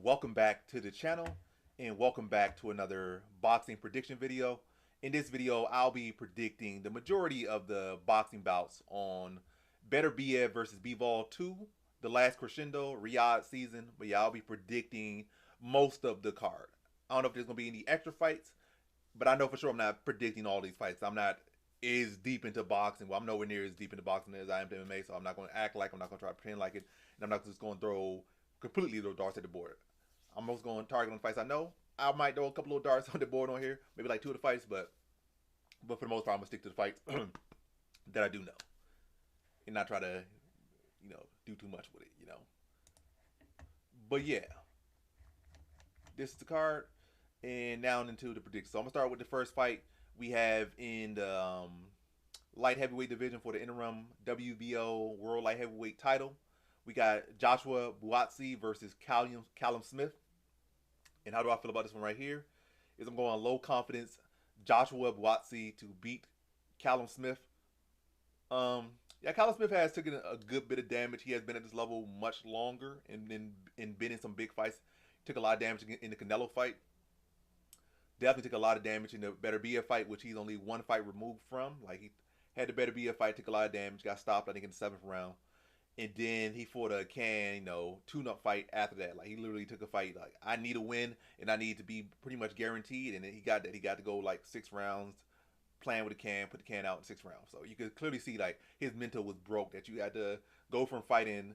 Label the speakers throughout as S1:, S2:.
S1: welcome back to the channel and welcome back to another boxing prediction video. In this video, I'll be predicting the majority of the boxing bouts on Beterbiev versus Bivol 2, the last Crescendo Riyadh season. But yeah, I'll be predicting most of the card. I don't know if there's going to be any extra fights, but I know for sure I'm not predicting all these fights. I'm not as deep into boxing. Well, I'm nowhere near as deep into boxing as I am to MMA, so I'm not going to act like I'm not going to try to pretend like it. And I'm not just going to throw completely little darts at the board. I'm most going to target on the fights I know. I might throw a couple little darts on the board on here, maybe like two of the fights, but for the most part, I'm gonna stick to the fights that I do know, and not try to, do too much with it. But yeah, this is the card, and now into the predictions. So I'm gonna start with the first fight we have in the light heavyweight division for the interim WBO World Light Heavyweight title. We got Joshua Buatsi versus Callum Smith. And how do I feel about this one right here? Is I'm going low confidence Joshua Buatsi to beat Callum Smith. Yeah, Callum Smith has taken a good bit of damage. He has been at this level much longer and been in some big fights. Took a lot of damage in the Canelo fight. Definitely took a lot of damage in the Beterbiev fight, which he's only one fight removed from. Like, he had the Beterbiev fight, took a lot of damage, got stopped, I think, in the 7th round. And then he fought a tune-up fight after that. Like, he literally took a fight like, I need a win and I need to be pretty much guaranteed. And then he got that. He got to go like 6 rounds, playing with the can, put the can out in 6 rounds. So you could clearly see like his mental was broke. That you had to go from fighting,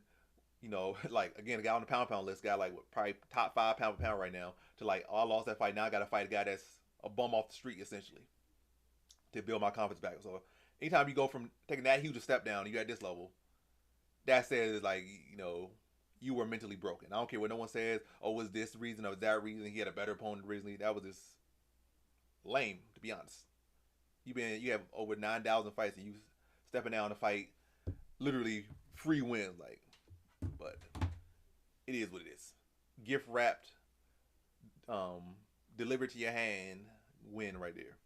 S1: like again, a guy on the pound list, guy like probably top 5 pound for pound right now, to like, oh, I lost that fight. Now I got to fight a guy that's a bum off the street essentially to build my confidence back. So anytime you go from taking that huge a step down, and you at this level. That says, like, you were mentally broken. I don't care what no one says. Oh, was this reason or was that reason? He had a better opponent originally. That was just lame, to be honest. You have over 9,000 fights and you stepping down to fight literally free wins, like. But it is what it is. Gift wrapped, delivered to your hand, win right there.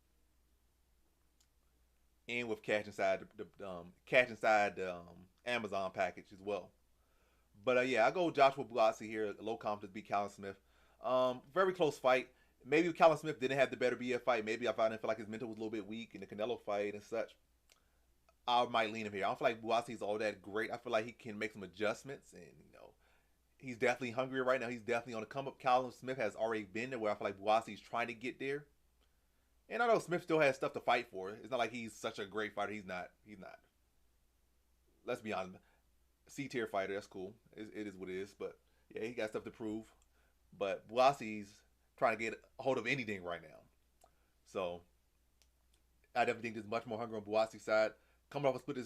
S1: And with cash inside the Amazon package as well. But yeah, I go Joshua Buatsi here, low confidence, beat Callum Smith. Very close fight. Maybe if Callum Smith didn't have the Beterbiev fight, maybe if I didn't feel like his mental was a little bit weak in the Canelo fight and such, I might lean him here. I don't feel like Buatsi's all that great. I feel like he can make some adjustments, and he's definitely hungry right now. He's definitely on the come up. Callum Smith has already been there, where I feel like Buatsi's trying to get there. And I know Smith still has stuff to fight for. It's not like he's such a great fighter. He's not. Let's be honest. C-tier fighter, that's cool. It is what it is. But yeah, he got stuff to prove. But Buatsi's trying to get a hold of anything right now. So I definitely think there's much more hunger on Buatsi's side. Coming off a split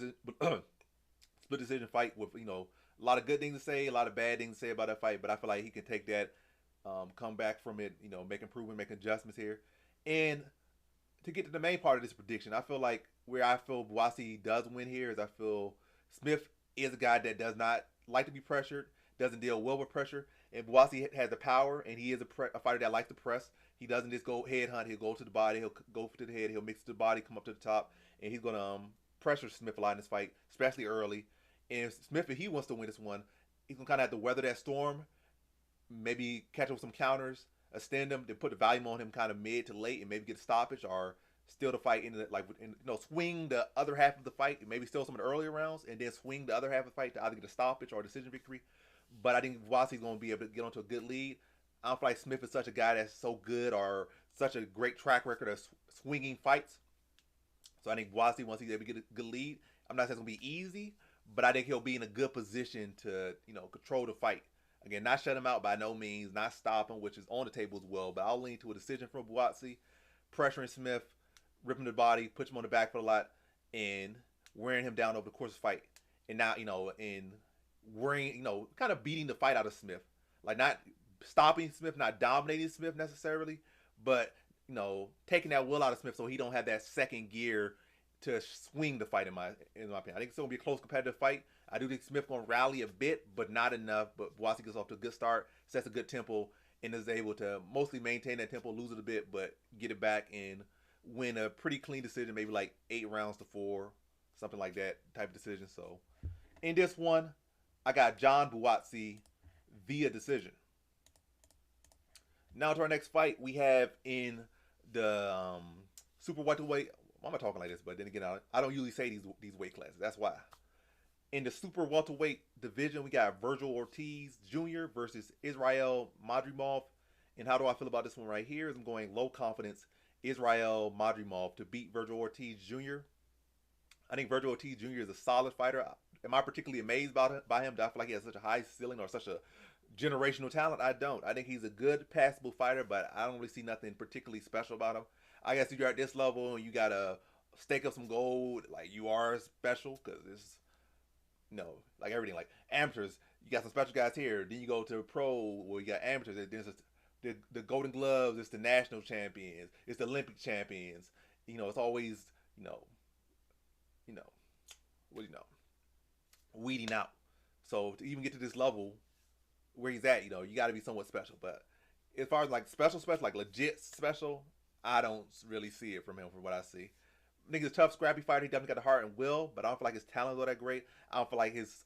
S1: decision fight with a lot of good things to say, a lot of bad things to say about that fight. But I feel like he can take that, come back from it, make improvement, make adjustments here. And to get to the main part of this prediction, I feel like where I feel Buatsi does win here is I feel Smith is a guy that does not like to be pressured, doesn't deal well with pressure, and Buatsi has the power, and he is a fighter that likes to press. He doesn't just go head hunt. He'll go to the body. He'll go to the head. He'll mix to the body, come up to the top, and he's gonna pressure Smith a lot in this fight, especially early. And Smith, if he wants to win this one, he's gonna kind of have to weather that storm, maybe catch up with some counters, extend him, then put the volume on him kind of mid to late, and maybe get a stoppage or still the fight into swing the other half of the fight, maybe still some of the earlier rounds, and then swing the other half of the fight to either get a stoppage or a decision victory. But I think Buatsi's going to be able to get onto a good lead. I don't feel like Smith is such a guy that's so good or such a great track record of swinging fights. So I think Buatsi, once he's able to get a good lead, I'm not saying it's going to be easy, but I think he'll be in a good position to control the fight. Again, not shut him out by no means, not stop him, which is on the table as well. But I'll lean to a decision from Buatsi, pressuring Smith, ripping the body, put him on the back foot a lot, and wearing him down over the course of the fight. And now, and wearing, kind of beating the fight out of Smith. Like, not stopping Smith, not dominating Smith necessarily, but, taking that will out of Smith so he don't have that second gear to swing the fight, in my opinion. I think it's going to be a close competitive fight. I do think Smith going to rally a bit, but not enough. But Buatsi gets off to a good start, sets a good tempo, and is able to mostly maintain that tempo, lose it a bit, but get it back and win a pretty clean decision, maybe like 8 rounds to 4, something like that type of decision. So in this one, I got John Buatsi via decision. Now to our next fight, we have in the super welterweight. Why am I talking like this? But then again, I don't usually say these weight classes. That's why. In the super welterweight division, we got Virgil Ortiz Jr. versus Israel Madrimov. And how do I feel about this one right here? Is I'm going low confidence Israel Madrimov to beat Virgil Ortiz Jr. I think Virgil Ortiz Jr. is a solid fighter. Am I particularly amazed by him? Do I feel like he has such a high ceiling or such a generational talent? I don't. I think he's a good, passable fighter, but I don't really see nothing particularly special about him. I guess if you're at this level and you gotta stake up some gold, like you are special because it's like everything. Like amateurs, you got some special guys here. Then you go to pro where you got amateurs. And there's the Golden Gloves. It's the national champions. It's the Olympic champions. It's always what do you know, weeding out. So to even get to this level where he's at, you got to be somewhat special. But as far as like special, like legit special, I don't really see it from him from what I see. I think he's a tough, scrappy fighter. He definitely got the heart and will, but I don't feel like his talent is all that great. I don't feel like his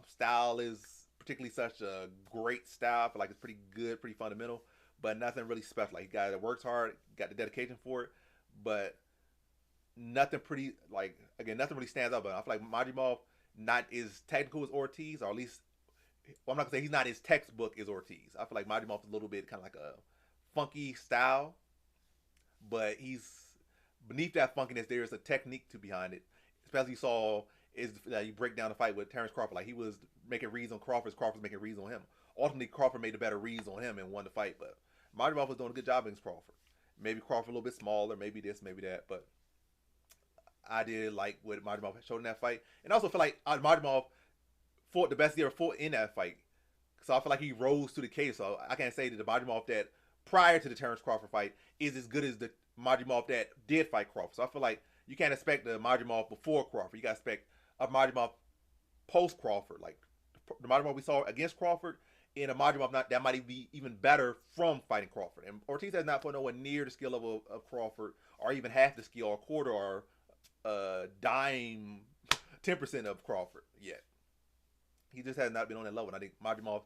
S1: style is particularly such a great style. I feel like it's pretty good, pretty fundamental, but nothing really special. Like, he got that works hard, got the dedication for it, but nothing nothing really stands out. But I feel like Madrimov not as technical as Ortiz, or at least, well, I'm not gonna say he's not as textbook as Ortiz. I feel like Madrimov is a little bit kind of like a funky style, but he's beneath that funkiness. There's a technique to behind it. Especially you saw is that you break down the fight with Terrence Crawford. Like, he was making reads on Crawford. Crawford's making reads on him. Ultimately, Crawford made the better reads on him and won the fight. But Madrimov was doing a good job against Crawford. Maybe Crawford a little bit smaller, maybe this, maybe that, but I did like what Madrimov showed in that fight, and I also feel like Madrimov fought the best he ever fought in that fight. So I feel like he rose to the case. So I can't say that the Madrimov that prior to the Terrence Crawford fight is as good as the Madrimov that did fight Crawford. So I feel like you can't expect the Madrimov before Crawford. You got to expect a Madrimov post Crawford. Like the Madrimov we saw against Crawford, and a Madrimov that might be even better from fighting Crawford. And Ortiz has not put nowhere near the skill level of Crawford, or even half the skill, or a quarter, or dime 10% of Crawford yet. He just has not been on that level. And I think Madrimov,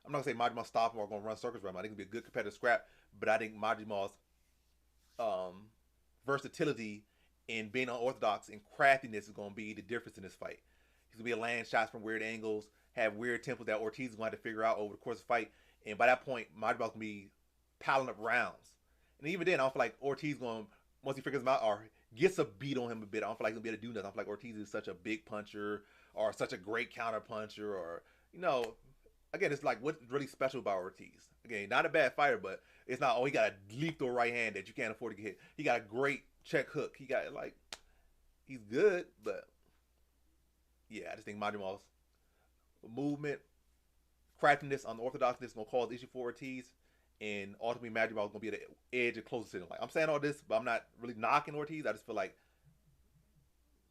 S1: I'm not going to say Madrimov stop him or going to run circles around him. I think it'll be a good competitive scrap, but I think Madrimov's versatility in being unorthodox and craftiness is going to be the difference in this fight. He's going to be land shots from weird angles, have weird tempos that Ortiz is going to have to figure out over the course of the fight. And by that point, Madrimov's going to be piling up rounds. And even then, I don't feel like Ortiz going, once he figures him out or gets a beat on him a bit, I don't feel like he'll be able to do nothing. I don't feel like Ortiz is such a big puncher or such a great counter puncher, or, again, it's like, what's really special about Ortiz? Again, not a bad fighter, but it's not, he got a lethal right hand that you can't afford to get hit. He got a great check hook. He got, he's good, but yeah, I just think Madrimov's movement, craftiness, unorthodoxness is going to cause issue for Ortiz. And ultimately, Madrimov is going to be at the edge of closest to him. Like, I'm saying all this, but I'm not really knocking Ortiz. I just feel like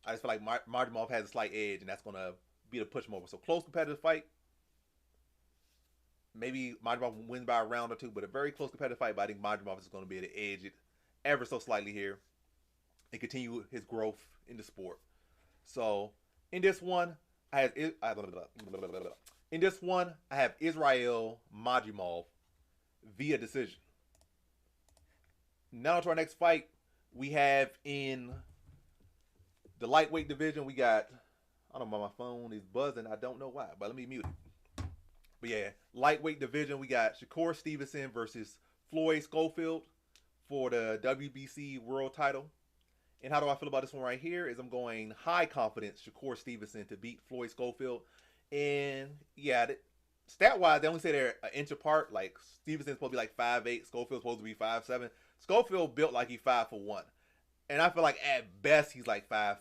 S1: Madrimov has a slight edge, and that's going to be the push him over. So close competitive fight. Maybe Madrimov wins by a round or two, but a very close competitive fight. But I think Madrimov is going to be at the edge ever so slightly here and continue his growth in the sport. So in this one, I have Israel Madrimov via decision. Now to our next fight, we have in the lightweight division, we got, I don't know, my phone is buzzing. I don't know why, but let me mute it. But yeah, lightweight division, we got Shakur Stevenson versus Floyd Schofield for the WBC world title. And how do I feel about this one right here? Is I'm going high confidence Shakur Stevenson to beat Floyd Schofield. And yeah, stat-wise, they only say they're an inch apart. Like, Stevenson's supposed to be like 5'8", Schofield's supposed to be 5'7". Schofield built like he's 5'1". And I feel like at best he's like 5'5".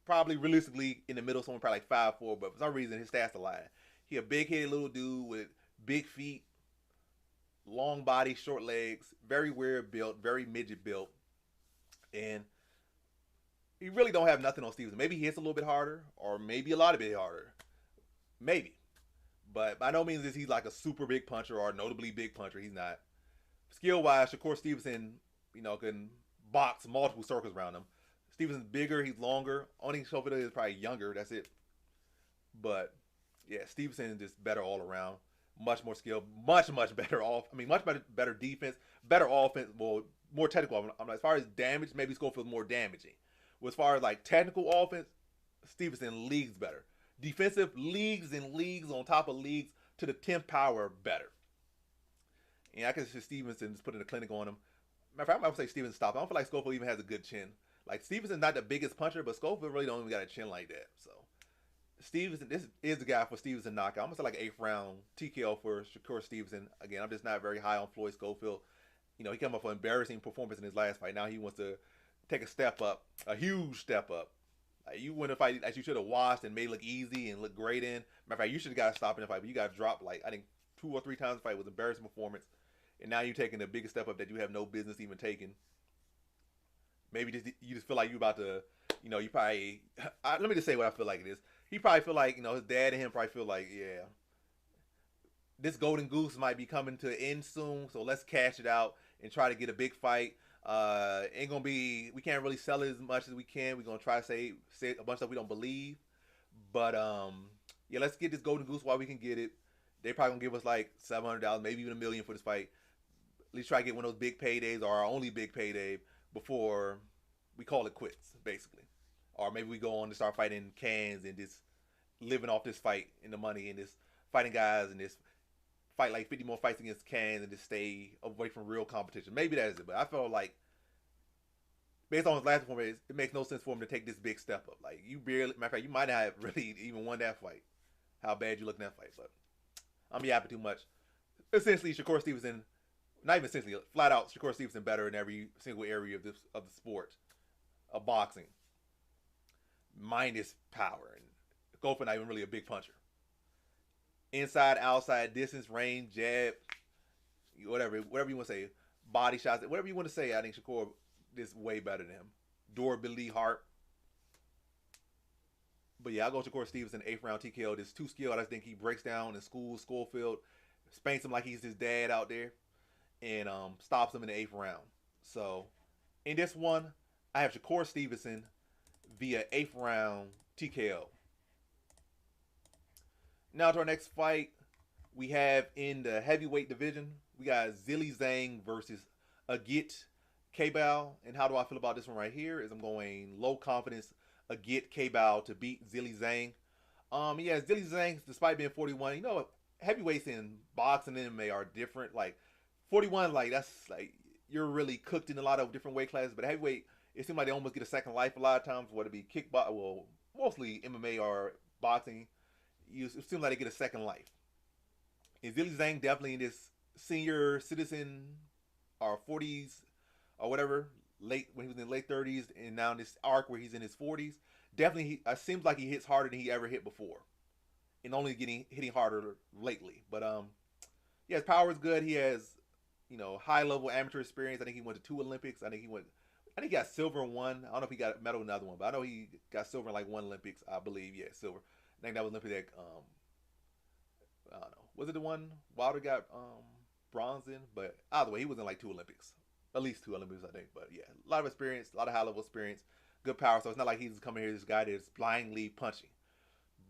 S1: Probably realistically in the middle, someone probably like 5'4", but for some reason his stats are lying. He a big-headed little dude with big feet, long body, short legs, very weird built, very midget built. And he really don't have nothing on Stevenson. Maybe he hits a little bit harder, or maybe a lot of bit harder. Maybe. But by no means is he like a super big puncher or a notably big puncher. He's not. Skill-wise, Shakur Stevenson, can box multiple circles around him. Stevenson's bigger. He's longer. Only Schofield is probably younger. That's it. But, yeah, Stevenson is just better all around. much more skill, much better off. I mean, much better defense, better offense, well, more technical. As far as damage, maybe Schofield's more damaging. Well, as far as like technical offense, Stevenson leagues better. Defensive leagues and leagues on top of leagues to the 10th power better. And I can see Stevenson just putting a clinic on him. Matter of fact, I would say Stevenson stopped. I don't feel like Schofield even has a good chin. Like Stevenson's not the biggest puncher, but Schofield really don't even got a chin like that. So Stevenson, this is the guy for Stevenson knockout. I'm gonna say like 8th round TKO for Shakur Stevenson. Again, I'm just not very high on Floyd Schofield. You know, he came up with an embarrassing performance in his last fight. Now he wants to take a step up, a huge step up. Like you win a fight that you should have watched and made look easy and look great in. Matter of fact, you should have got to stop in the fight, but you got dropped like I think 2 or 3 times. The fight was an embarrassing performance, and now you're taking the biggest step up that you have no business even taking. Maybe you just feel like you're about to, you know, you probably. Let me just say what I feel like it is. He probably feel like, you know, his dad and him probably feel like, yeah, this golden goose might be coming to an end soon, so let's cash it out and try to get a big fight. Ain't gonna be, we can't really sell it as much as we can. We're gonna try to say a bunch of stuff we don't believe, but yeah, let's get this golden goose while we can get it. They probably gonna give us like $700, maybe even $1 million for this fight. At least try to get one of those big paydays or our only big payday before we call it quits, basically. Or maybe we go on to start fighting cans and just living off this fight and the money and this fighting guys and this fight like 50 more fights against cans and just stay away from real competition. Maybe that is it, but I felt like based on his last performance, it makes no sense for him to take this big step up. Like you barely, matter of fact, you might not have really even won that fight. How bad you look in that fight, but I'm yapping too much. Essentially, Shakur Stevenson, not even essentially, flat out, Shakur Stevenson better in every single area of the sport of boxing, minus power, and Goffin not even really a big puncher. Inside, outside, distance, range, jab, whatever you want to say, body shots, whatever you want to say. I think Shakur is way better than him. Durability, heart. But yeah, I'll go Shakur Stevenson, 8th round TKO. This too skilled. I think he breaks down in Schofield, spanks him like he's his dad out there, and stops him in the 8th round. So in this one, I have Shakur Stevenson via 8th round TKO. Now to our next fight, we have in the heavyweight division, we got Zhang versus Agit Kabayel. And how do I feel about this one right here? Is I'm going low confidence Agit Kabayel to beat Zhang. Yeah, Zhang, despite being 41, you know, heavyweights in boxing and MMA are different. Like 41, like that's like you're really cooked in a lot of different weight classes. But heavyweight, it seems like they almost get a second life a lot of times, whether it be kickboxing, well, mostly MMA or boxing. It seems like they get a second life. And Zhang definitely in this senior citizen or 40s or whatever, late when he was in late 30s, and now in this arc where he's in his 40s, definitely it seems like he hits harder than he ever hit before, and only hitting harder lately. But yeah, his power is good. He has, you know, high level amateur experience. I think he went to 2 Olympics. I think he got silver in one. I don't know if he got a medal in another one, but I know he got silver in like 1 Olympics. I believe, yeah, silver. I think that was Olympic that I don't know. Was it the one Wilder got bronze in? But either way, he was in like 2 Olympics. At least 2 Olympics, I think. But yeah, a lot of experience, a lot of high level experience, good power. So it's not like he's coming here, this guy that's blindly punching.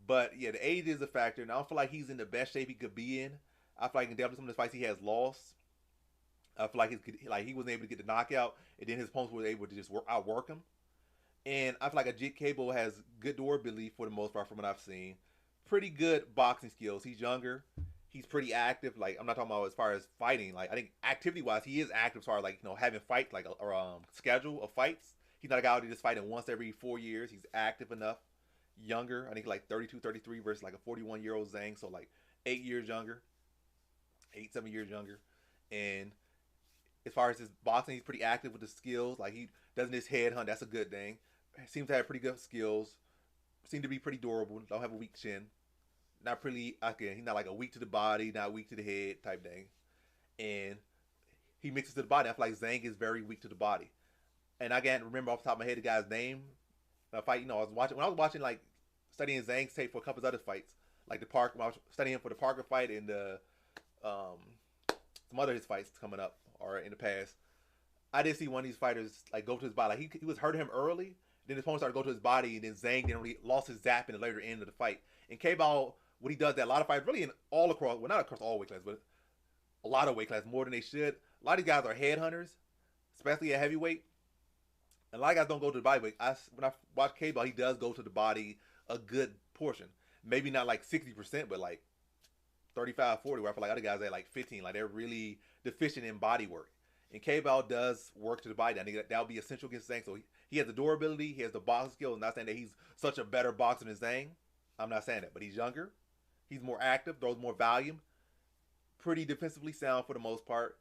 S1: But yeah, the age is a factor. And I don't feel like he's in the best shape he could be in. I feel like in definitely some of the fights he has lost, I feel like he wasn't able to get the knockout, and then his opponents were able to just outwork him. And I feel like Agit Kabayel has good durability for the most part from what I've seen. Pretty good boxing skills. He's younger. He's pretty active. Like, I'm not talking about as far as fighting. Like, I think activity-wise, he is active as far as, like, you know, having fights, like, a schedule of fights. He's not a guy who just fighting once every 4 years. He's active enough. Younger. I think, like, 32, 33 versus, like, a 41-year-old Zhang. So, like, 8 years younger. 8, 7 years younger. And as far as his boxing, he's pretty active with the skills. Like, he doesn't just headhunt. That's a good thing. Seems to have pretty good skills. Seem to be pretty durable. Don't have a weak chin. Not pretty, again, he's not like a weak to the body, not weak to the head type thing. And he mixes to the body. I feel like Zhang is very weak to the body. And I can't remember off the top of my head the guy's name. Fight, you know, when I was watching, like, studying Zhang's tape for a couple of other fights, like the Park, when I was studying him for the Parker fight and the some other his fights coming up or in the past, I did see one of these fighters like go to his body. Like he was hurting him early, then his opponent started to go to his body, and then Zhang didn't really lost his zap in the later end of the fight. And Kabayel what he does that a lot of fighters really in all across, well, not across all weight classes, but a lot of weight classes more than they should. A lot of these guys are headhunters, especially at heavyweight. And a lot of guys don't go to the body weight. When I watch Kabayel, he does go to the body a good portion. Maybe not like 60%, but like 35, 40, where I feel like other guys at like 15. Like they're really deficient in body work. And Kabayel does work to the body. I think that would be essential against Zhang. So he has the durability, he has the boxing skills. I'm not saying that he's such a better boxer than Zhang. I'm not saying that. But he's younger. He's more active, throws more volume. Pretty defensively sound for the most part.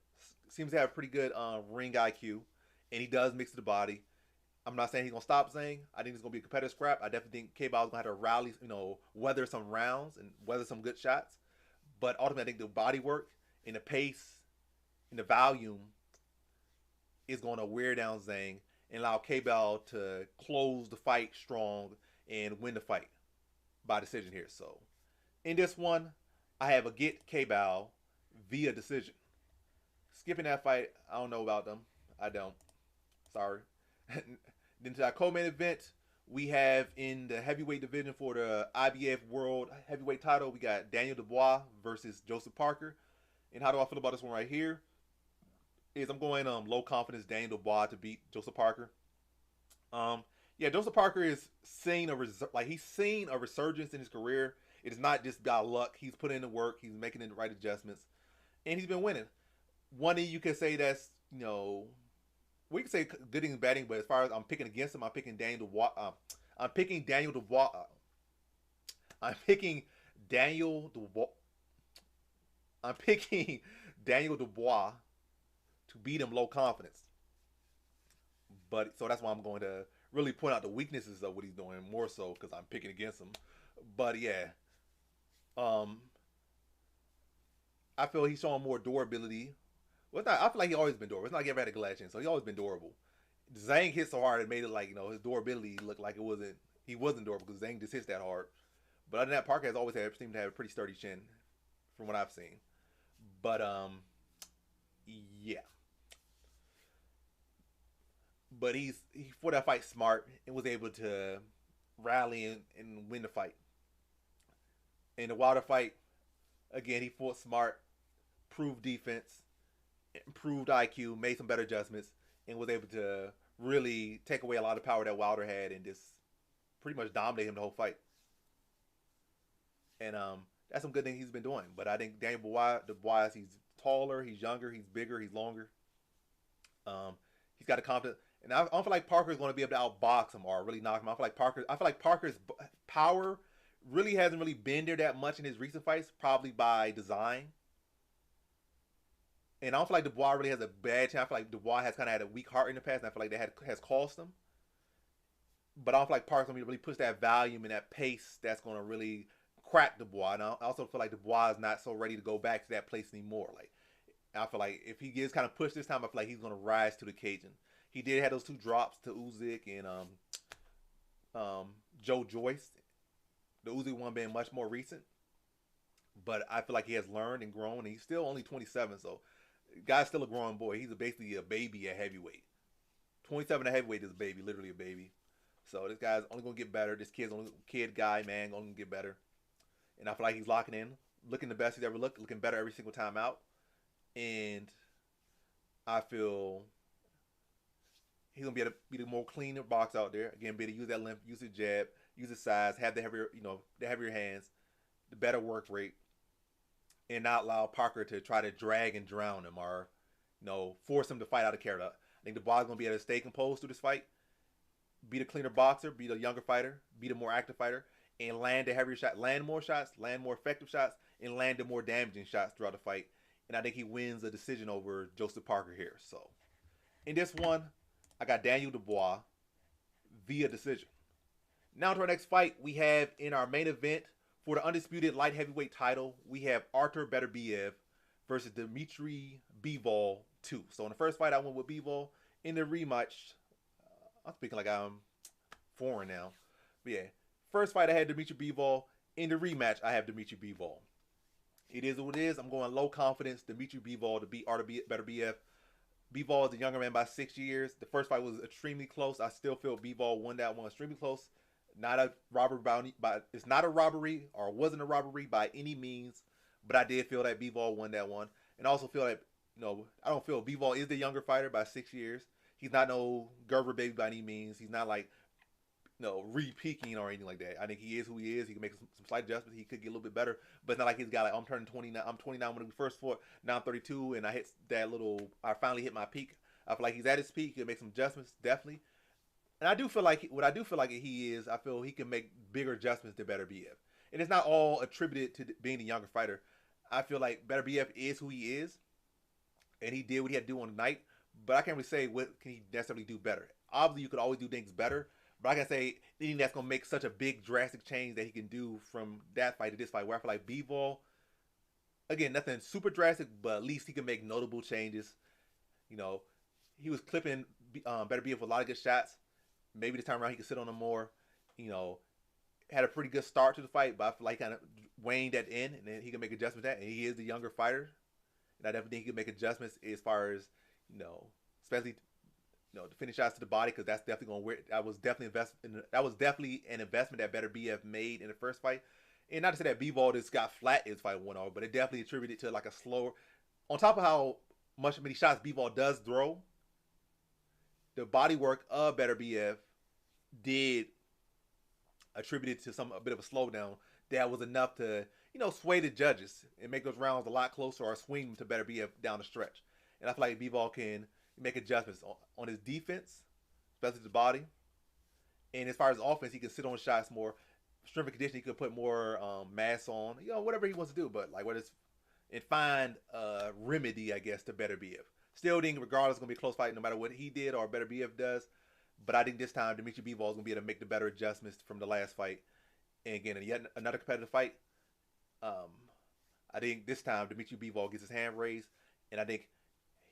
S1: Seems to have pretty good ring IQ. And he does mix to the body. I'm not saying he's going to stop Zhang. I think it's going to be a competitive scrap. I definitely think Kabayel's going to have to rally, weather some rounds and weather some good shots. But ultimately, I think the body work and the pace and the volume is going to wear down Zhang and allow Kabayel to close the fight strong and win the fight by decision here. So, in this one, I have a get Kabayel via decision. Skipping that fight, I don't know about them. I don't. Sorry. Then to our co-main event, we have in the heavyweight division for the IBF World Heavyweight title, we got Daniel Dubois versus Joseph Parker. And how do I feel about this one right here? Is I'm going low confidence Daniel Dubois to beat Joseph Parker. Yeah, Joseph Parker is seeing he's seen a resurgence in his career. It is not just by luck. He's put in the work. He's making the right adjustments, and he's been winning. One thing you can say that's we can say good and batting, but as far as I'm picking against him, I'm picking Daniel Dubois. I'm picking Daniel Dubois. I'm picking Daniel Dubois. I'm picking Daniel Dubois to beat him low confidence. But so that's why I'm going to really point out the weaknesses of what he's doing more so because I'm picking against him. But yeah, I feel he's showing more durability. Well, I feel like he's always been durable. It's not like he ever had a glass chin, so he's always been durable. Zhang hit so hard it made it like his durability looked like he wasn't durable because Zhang just hits that hard. But other than that, Parker has always seemed to have a pretty sturdy chin, from what I've seen. But yeah. But he fought that fight smart and was able to rally and win the fight. In the Wilder fight, again, he fought smart, proved defense, improved IQ, made some better adjustments, and was able to really take away a lot of power that Wilder had and just pretty much dominate him the whole fight. And that's some good things he's been doing. But I think Daniel Dubois, he's taller, he's younger, he's bigger, he's longer. He's got a confidence. And I don't feel like Parker's going to be able to outbox him or really knock him out. I feel like Parker's power really hasn't really been there that much in his recent fights, probably by design. And I don't feel like Dubois really has a bad chance. I feel like Dubois has kind of had a weak heart in the past, and I feel like that has cost him. But I don't feel like Parker's going to really push that volume and that pace that's going to really crack Dubois. And I also feel like Dubois is not so ready to go back to that place anymore. Like, I feel like if he gets kind of pushed this time, I feel like he's going to rise to the occasion. He did have those 2 drops to Usyk and Joe Joyce. The Usyk one being much more recent. But I feel like he has learned and grown. And he's still only 27, so the guy's still a growing boy. He's basically a baby at heavyweight. 27 at heavyweight is a baby, literally a baby. So this guy's only going to get better. This kid's only guy, man, going to get better. And I feel like he's locking in, looking the best he's ever looked, looking better every single time out. And I feel he's going to be able to be the more cleaner box out there. Again, be able to use that length, use the jab, use the size, have the heavier hands, the better work rate, and not allow Parker to try to drag and drown him or, force him to fight out of character. I think Dubois is going to be able to stay composed through this fight, be the cleaner boxer, be the younger fighter, be the more active fighter, and land the heavier shot, land more shots, land more effective shots, and land the more damaging shots throughout the fight. And I think he wins a decision over Joseph Parker here. So, in this one, I got Daniel Dubois via decision. Now to our next fight, we have in our main event for the undisputed light heavyweight title, we have Artur Beterbiev versus Dmitry Bivol 2. So in the first fight, I went with Bivol. In the rematch, I'm speaking like I'm foreign now. But yeah, first fight I had Dmitry Bivol. In the rematch, I have Dmitry Bivol. It is what it is. I'm going low confidence. Dmitry Bivol to beat Artur Beterbiev. Bivol is a younger man by 6 years. The first fight was extremely close. I still feel Bivol won that one extremely close. Not a robbery by it's not a robbery or wasn't a robbery by any means. But I did feel that Bivol won that one, and I also feel that I don't feel Bivol is the younger fighter by 6 years. He's not no Gerber baby by any means. He's not like re-peaking or anything like that. I think he is who he is. He can make some slight adjustments. He could get a little bit better, but it's not like he's got like I'm turning 29. I'm 29 when we first fought. Now I'm 32, and I hit that little. I finally hit my peak. I feel like he's at his peak. He can make some adjustments, definitely. And I do feel like what I do feel like he is. I feel he can make bigger adjustments than Beterbiev, and it's not all attributed to being the younger fighter. I feel like Beterbiev is who he is, and he did what he had to do on the night. But I can't really say what can he necessarily do better. Obviously, you could always do things better. But I can say anything that's gonna make such a big drastic change that he can do from that fight to this fight, where I feel like Bivol, again, nothing super drastic, but at least he can make notable changes. You know, he was clipping Beterbiev with a lot of good shots. Maybe this time around he could sit on him more. You know, had a pretty good start to the fight, but I feel like kind of waned at the end, and then he can make adjustments to that. And he is the younger fighter, and I definitely think he can make adjustments as far as especially the finish shots to the body, because that's definitely going to wear. That was definitely an investment that Beterbiev made in the first fight. And not to say that Bivol just got flat in his fight went over, but it definitely attributed to like a slower. On top of how many shots Bivol does throw, the body work of Beterbiev did attribute it to a bit of a slowdown that was enough to sway the judges and make those rounds a lot closer or swing them to Beterbiev down the stretch. And I feel like Bivol can make adjustments on his defense, especially the body. And as far as offense, he can sit on shots more. Strength and conditioning, he could put more mass on, whatever he wants to do. But like and find a remedy, I guess, to Beterbiev. Still think regardless, it's going to be a close fight no matter what he did or Beterbiev does. But I think this time, Dmitry Bivol is going to be able to make the better adjustments from the last fight. And again, yet another competitive fight. I think this time, Dmitry Bivol gets his hand raised. And I think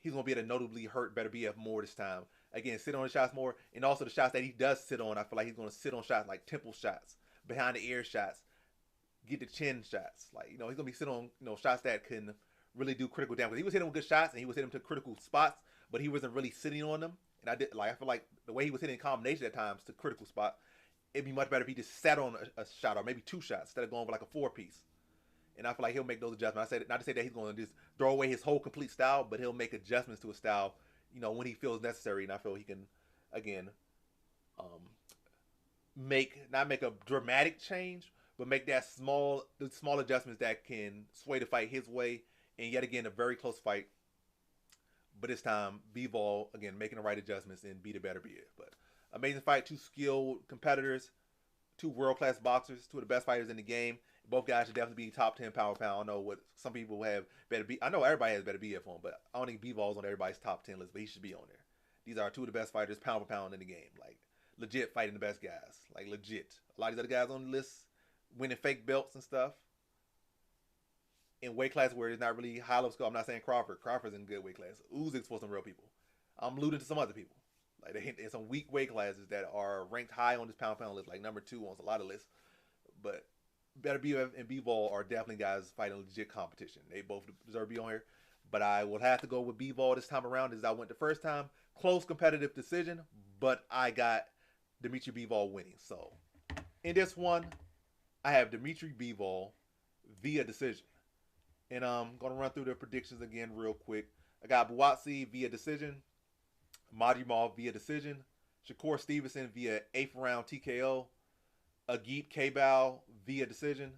S1: he's going to be able to notably hurt Beterbiev more this time. Again, sit on the shots more. And also the shots that he does sit on, I feel like he's going to sit on shots like temple shots, behind the ear shots, get the chin shots. Like, he's going to be sitting on, shots that can really do critical damage. He was hitting with good shots and he was hitting them to critical spots, but he wasn't really sitting on them. And I feel like the way he was hitting in combination at times to critical spot, it'd be much better if he just sat on a shot or maybe two shots instead of going for like a 4-piece. And I feel like he'll make those adjustments. I said not to say that he's going to just throw away his whole complete style, but he'll make adjustments to his style, when he feels necessary. And I feel he can, again, not make a dramatic change, but make the small adjustments that can sway the fight his way. And yet again, a very close fight. But this time, Bivol, again, making the right adjustments and beat a Beterbiev. But amazing fight, two skilled competitors, two world-class boxers, two of the best fighters in the game. Both guys should definitely be top 10 pound for pound. I know what some people have Beterbiev. I know everybody has Beterbiev on, but I don't think Bivol's on everybody's top 10 list, but he should be on there. These are two of the best fighters pound for pound in the game. Like, legit fighting the best guys. Like, legit. A lot of these other guys on the list winning fake belts and stuff. In weight class where it's not really high level skill. I'm not saying Crawford. Crawford's in good weight class. Uzyk's for some real people. I'm alluding to some other people. Like, they in some weak weight classes that are ranked high on this pound for pound list, like number 2 on a lot of lists. But Beterbiev and Bivol are definitely guys fighting legit competition. They both deserve to be on here. But I will have to go with Bivol this time around as I went the first time. Close competitive decision, but I got Dmitry Bivol winning. So in this one, I have Dmitry Bivol via decision. And I'm going to run through the predictions again real quick. I got Buatsi via decision. Madrimov via decision. Shakur Stevenson via 8th round TKO. Agit Kabayel via decision.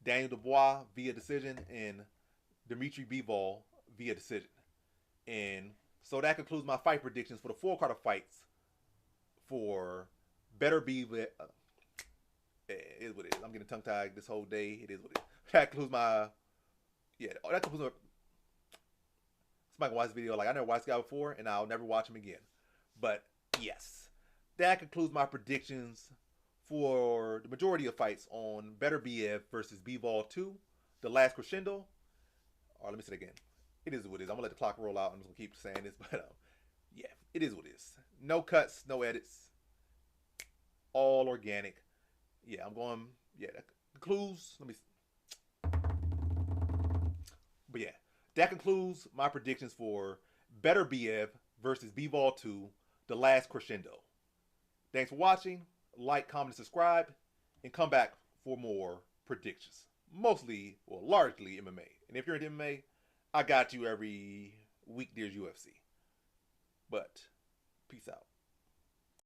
S1: Daniel Dubois via decision. And Dmitry Bivol via decision. And so that concludes my fight predictions for the 4-card fights for Beterbiev. It is what it is. I'm getting tongue-tied this whole day. It is what it is. That concludes my... Yeah, that concludes my... Somebody can watch this video like I never watched this guy before, and I'll never watch him again. But, yes. That concludes my predictions for the majority of fights on Beterbiev versus Bivol 2, the last Crescendo. Or let me say it again. It is what it is. I'm going to let the clock roll out. I'm just going to keep saying this. But, yeah, it is what it is. No cuts, no edits. All organic. Yeah, I'm going... Yeah, that concludes... Let me... But yeah, that concludes my predictions for Beterbiev versus Bivol 2, the last Crescendo. Thanks for watching. like, comment, and subscribe, and come back for more predictions. Mostly, or largely MMA. And if you're into MMA, I got you every week there's UFC. But, peace out.